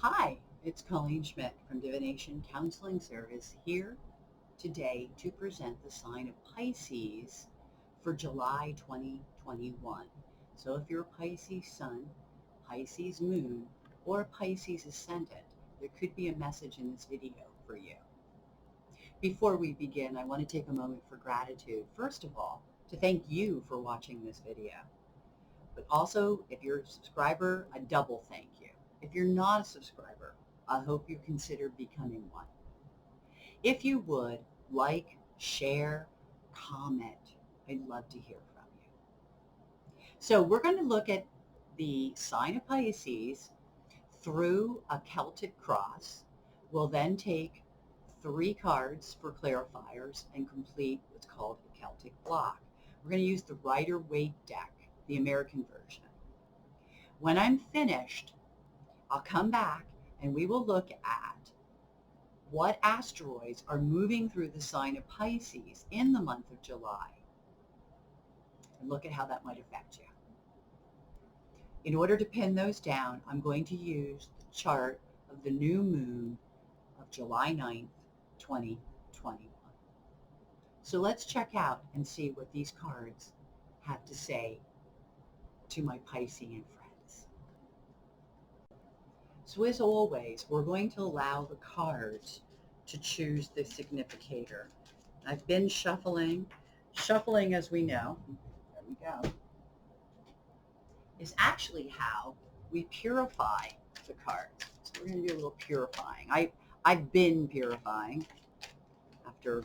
Hi, it's Colleen Schmidt from Divination Counseling Service here today to present the sign of Pisces for July 2021. So if you're a Pisces Sun, Pisces Moon, or Pisces Ascendant, there could be a message in this video for you. Before we begin, I want to take a moment for gratitude. First of all, to thank you for watching this video. But also, if you're a subscriber, a double thank you. If you're not a subscriber, I hope you consider becoming one. If you would, like, share, comment. I'd love to hear from you. So we're going to look at the sign of Pisces through a Celtic cross. We'll then take 3 cards for clarifiers and complete what's called a Celtic block. We're going to use the Rider Waite Deck, the American version. When I'm finished, I'll come back and we will look at what asteroids are moving through the sign of Pisces in the month of July and look at how that might affect you. In order to pin those down, I'm going to use the chart of the new moon of July 9th, 2021. So let's check out and see what these cards have to say to my Piscean friends. So as always, we're going to allow the cards to choose the significator. I've been shuffling. Shuffling, as we know, there we go, is actually how we purify the cards. So we're going to do a little purifying. I've been purifying after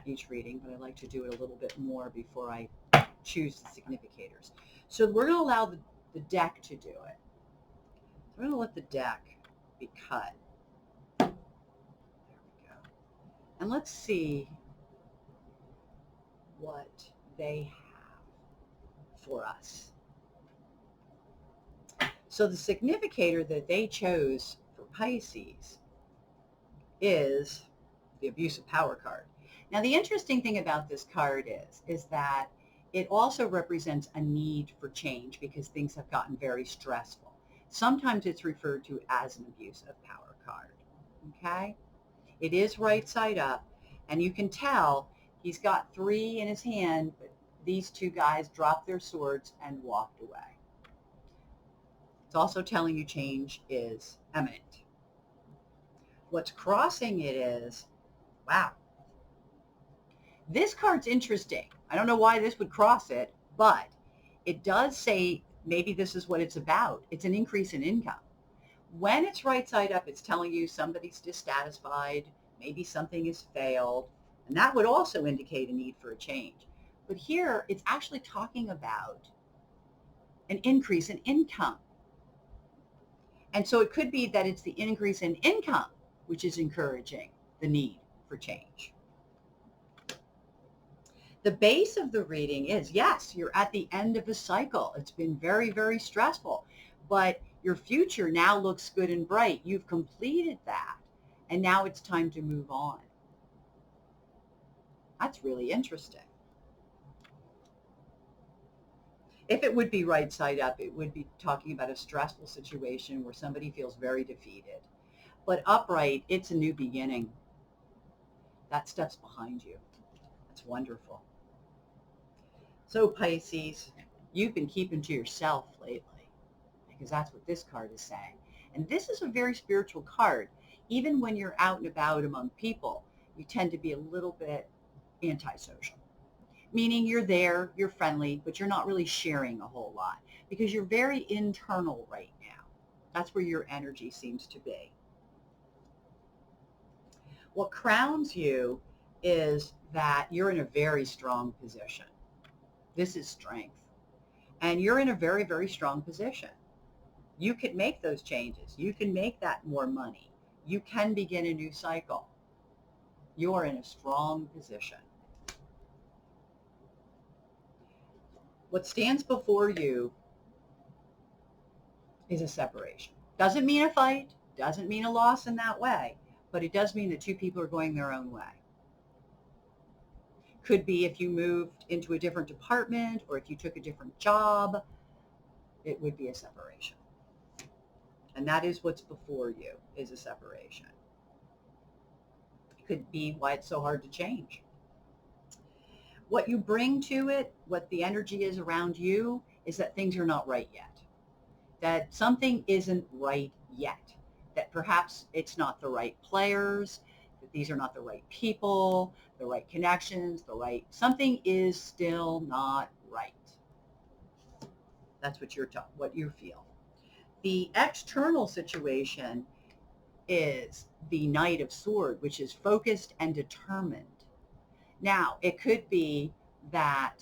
each reading, but I like to do it a little bit more before I choose the significators. So we're going to allow the deck to do it. So we're going to let the deck be cut. There we go. And let's see what they have for us. So the significator that they chose for Pisces is the abuse of power card. Now, the interesting thing about this card is that it also represents a need for change because things have gotten very stressful. Sometimes it's referred to as an abuse of power card, okay? It is right side up, and you can tell he's got 3 in his hand, but these 2 guys dropped their swords and walked away. It's also telling you change is imminent. What's crossing it is, wow, this card's interesting. I don't know why this would cross it, but it does say maybe this is what it's about. It's an increase in income. When it's right side up, it's telling you somebody's dissatisfied, maybe something has failed, and that would also indicate a need for a change. But here, it's actually talking about an increase in income. And so it could be that it's the increase in income which is encouraging the need for change. The base of the reading is, yes, you're at the end of a cycle. It's been very, very stressful, but your future now looks good and bright. You've completed that, and now it's time to move on. That's really interesting. If it would be right side up, it would be talking about a stressful situation where somebody feels very defeated. But upright, it's a new beginning. That stuff's behind you. That's wonderful. So Pisces, you've been keeping to yourself lately because that's what this card is saying. And this is a very spiritual card. Even when you're out and about among people, you tend to be a little bit antisocial. Meaning you're there, you're friendly, but you're not really sharing a whole lot because you're very internal right now. That's where your energy seems to be. What crowns you is that you're in a very strong position. This is strength. And you're in a very, very strong position. You can make those changes. You can make that more money. You can begin a new cycle. You're in a strong position. What stands before you is a separation. Doesn't mean a fight, doesn't mean a loss in that way, but it does mean that 2 people are going their own way. Could be if you moved into a different department or if you took a different job, it would be a separation. And that is what's before you, is a separation. It could be why it's so hard to change. What you bring to it, what the energy is around you, is that things are not right yet. That something isn't right yet. That perhaps it's not the right players, that these are not the right people, the right connections, something is still not right. That's what you feel. The external situation is the Knight of Swords, which is focused and determined. Now, it could be that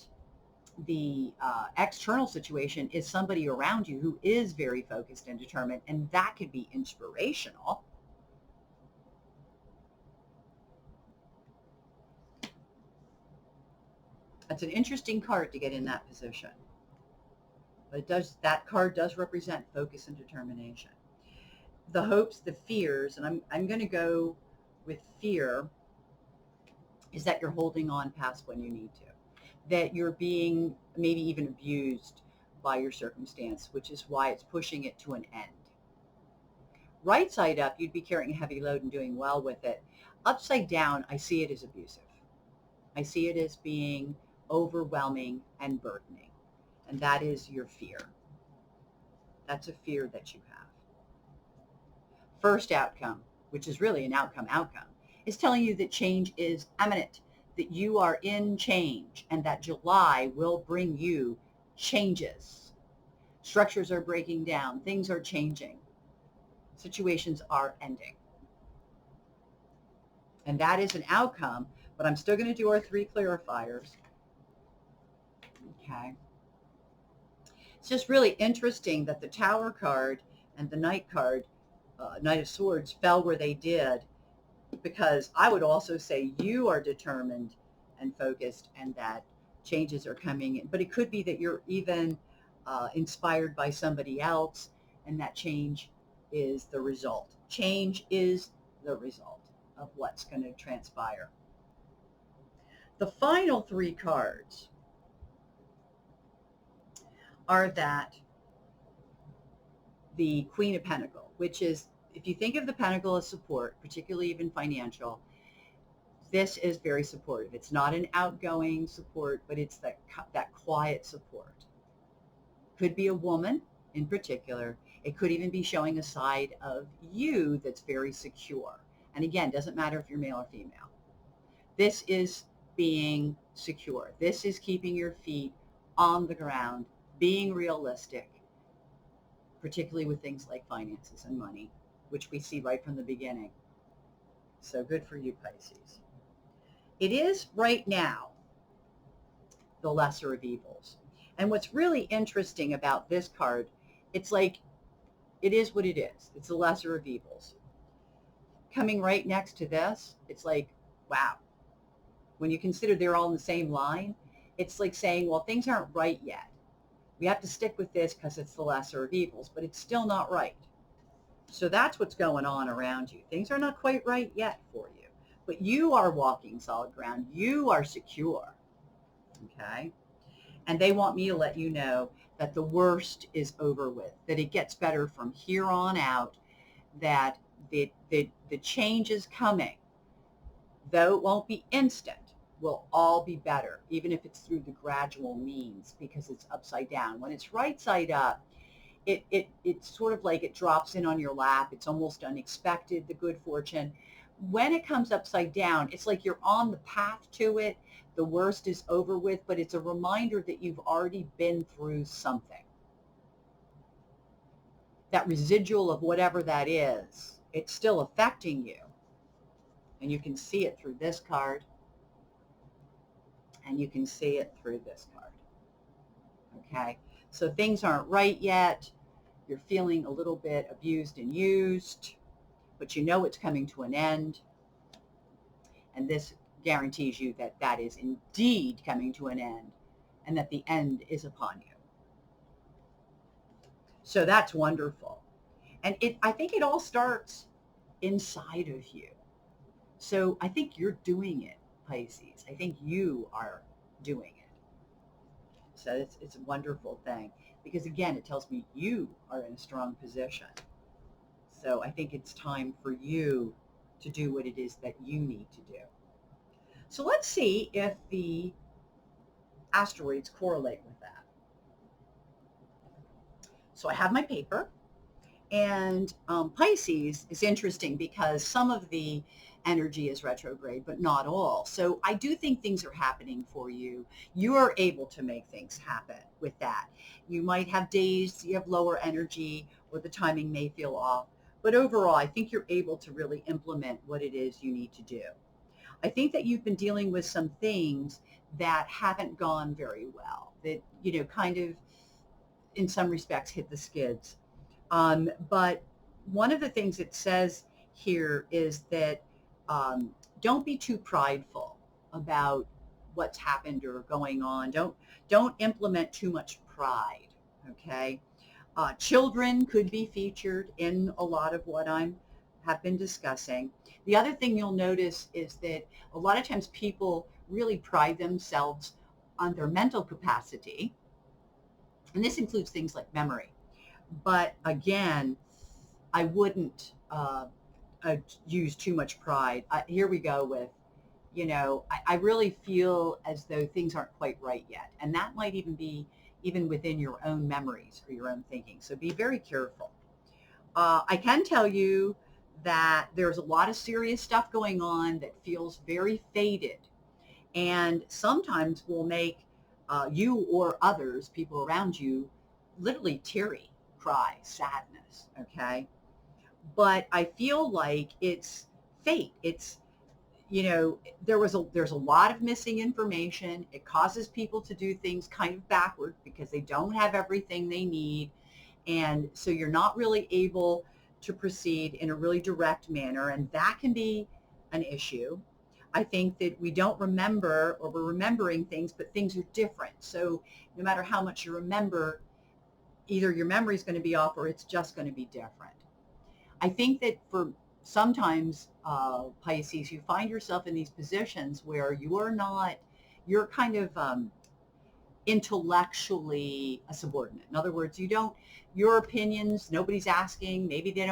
the external situation is somebody around you who is very focused and determined, and that could be inspirational. That's an interesting card to get in that position. But that card does represent focus and determination. The hopes, the fears, and I'm going to go with fear, is that you're holding on past when you need to. That you're being maybe even abused by your circumstance, which is why it's pushing it to an end. Right side up, you'd be carrying a heavy load and doing well with it. Upside down, I see it as abusive. I see it as being overwhelming and burdening. And that is your fear. That's a fear that you have. First outcome, which is really an outcome, is telling you that change is imminent, that you are in change, and that July will bring you changes. Structures are breaking down. Things are changing. Situations are ending. And that is an outcome, but I'm still going to do our 3 clarifiers. Okay. It's just really interesting that the Tower card and the Knight card, Knight of Swords, fell where they did, because I would also say you are determined and focused and that changes are coming in. But it could be that you're even inspired by somebody else, and that change is the result. Change is the result of what's going to transpire. The final 3 cards are that the Queen of Pentacles, which is, if you think of the Pentacle as support, particularly even financial, this is very supportive. It's not an outgoing support, but it's that quiet support. Could be a woman in particular. It could even be showing a side of you that's very secure. And again, doesn't matter if you're male or female. This is being secure. This is keeping your feet on the ground, being realistic, particularly with things like finances and money, which we see right from the beginning. So good for you, Pisces. It is right now the lesser of evils. And what's really interesting about this card, it's like, it is what it is. It's the lesser of evils. Coming right next to this, it's like, wow. When you consider they're all in the same line, it's like saying, well, things aren't right yet. We have to stick with this because it's the lesser of evils, but it's still not right. So that's what's going on around you. Things are not quite right yet for you, but you are walking solid ground. You are secure. Okay. And they want me to let you know that the worst is over with, that it gets better from here on out, that the change is coming. Though it won't be instant, will all be better, even if it's through the gradual means, because it's upside down. When it's right side up, it's sort of like it drops in on your lap. It's almost unexpected, the good fortune. When it comes upside down, it's like you're on the path to it. The worst is over with, but it's a reminder that you've already been through something. That residual of whatever that is, it's still affecting you. And you can see it through this card. And you can see it through this card. Okay, so things aren't right yet. You're feeling a little bit abused and used, but you know it's coming to an end. And this guarantees you that that is indeed coming to an end, and that the end is upon you. So that's wonderful. And I think it all starts inside of you. So I think you're doing it, Pisces. I think you are doing it. So it's a wonderful thing, because again, it tells me you are in a strong position. So I think it's time for you to do what it is that you need to do. So let's see if the asteroids correlate with that. So I have my paper. And Pisces is interesting because some of the energy is retrograde, but not all. So I do think things are happening for you. You are able to make things happen with that. You might have days you have lower energy or the timing may feel off. But overall, I think you're able to really implement what it is you need to do. I think that you've been dealing with some things that haven't gone very well, that, kind of in some respects hit the skids. But one of the things it says here is that don't be too prideful about what's happened or going on. Don't implement too much pride. Okay, children could be featured in a lot of what I'm have been discussing. The other thing you'll notice is that a lot of times people really pride themselves on their mental capacity, and this includes things like memory. But again, I wouldn't use too much pride. Here we go with, I really feel as though things aren't quite right yet. And that might even be even within your own memories or your own thinking. So be very careful. I can tell you that there's a lot of serious stuff going on that feels very faded and sometimes will make you or others, people around you, literally teary, cry, sadness, okay? But I feel like it's fate. It's, there's a lot of missing information. It causes people to do things kind of backward because they don't have everything they need. And so you're not really able to proceed in a really direct manner. And that can be an issue. I think that we don't remember, or we're remembering things, but things are different. So no matter how much you remember, either your memory is going to be off or it's just going to be different. I think that for sometimes Pisces, you find yourself in these positions where you're kind of intellectually a subordinate. In other words, your opinions, nobody's asking, maybe they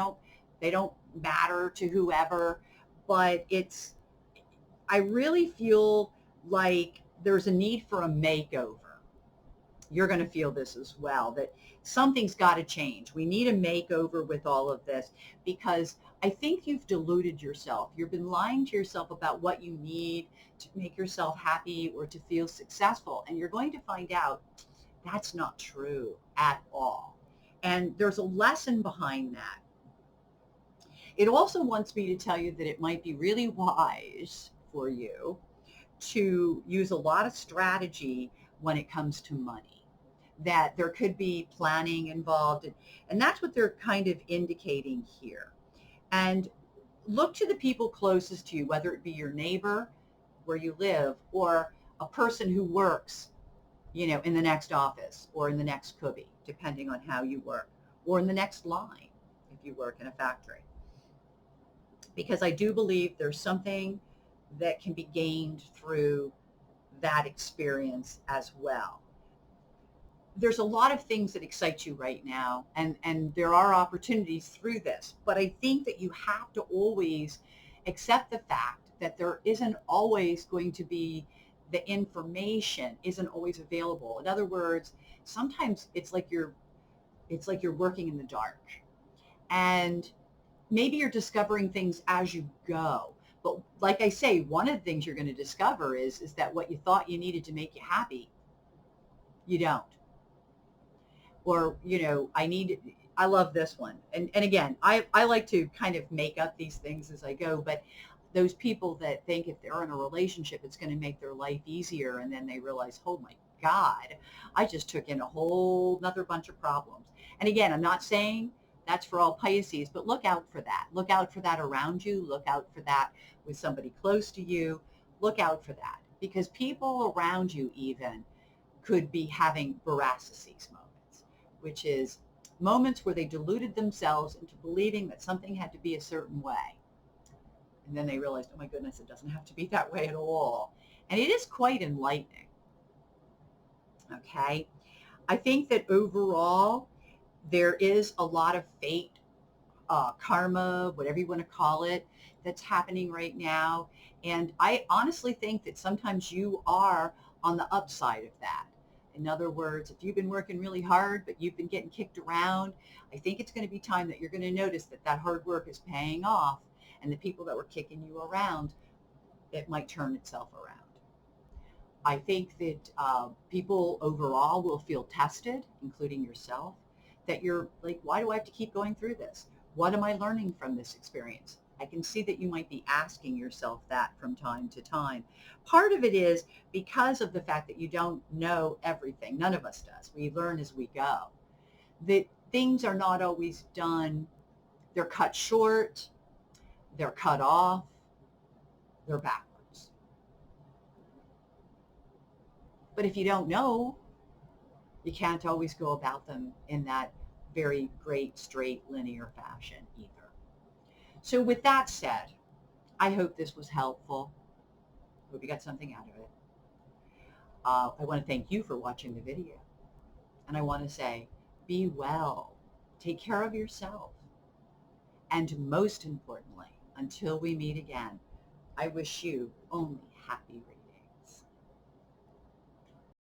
don't matter to whoever, but I really feel like there's a need for a makeover. You're going to feel this as well, that something's got to change. We need a makeover with all of this because I think you've deluded yourself. You've been lying to yourself about what you need to make yourself happy or to feel successful. And you're going to find out that's not true at all. And there's a lesson behind that. It also wants me to tell you that it might be really wise for you to use a lot of strategy when it comes to money, that there could be planning involved. And that's what they're kind of indicating here. And look to the people closest to you, whether it be your neighbor where you live or a person who works, in the next office or in the next cubby, depending on how you work, or in the next line if you work in a factory. Because I do believe there's something that can be gained through that experience as well. There's a lot of things that excite you right now, and there are opportunities through this, but I think that you have to always accept the fact that there isn't always going to be, the information isn't always available. In other words, sometimes it's like you're working in the dark, and maybe you're discovering things as you go. But like I say, one of the things you're going to discover is that what you thought you needed to make you happy, you don't. Or, I love this one. And again, I like to kind of make up these things as I go, but those people that think if they're in a relationship, it's going to make their life easier. And then they realize, oh my God, I just took in a whole nother bunch of problems. And again, I'm not saying that's for all Pisces, but look out for that. Look out for that around you. Look out for that with somebody close to you. Look out for that because people around you even could be having Veracities moments, which is moments where they deluded themselves into believing that something had to be a certain way. And then they realized, oh my goodness, it doesn't have to be that way at all. And it is quite enlightening. Okay. I think that overall, there is a lot of fate karma, whatever you want to call it, that's happening right now. And I honestly think that sometimes you are on the upside of that. In other words, if you've been working really hard, but you've been getting kicked around, I think it's going to be time that you're going to notice that that hard work is paying off. And the people that were kicking you around, it might turn itself around. I think that people overall will feel tested, including yourself, that you're like, why do I have to keep going through this? What am I learning from this experience? I can see that you might be asking yourself that from time to time. Part of it is because of the fact that you don't know everything. None of us does. We learn as we go. That things are not always done, they're cut short, they're cut off, they're backwards. But if you don't know, you can't always go about them in that very great, straight, linear fashion either. So with that said, I hope this was helpful. Hope you got something out of it. I want to thank you for watching the video. And I want to say, be well, take care of yourself. And most importantly, until we meet again, I wish you only happy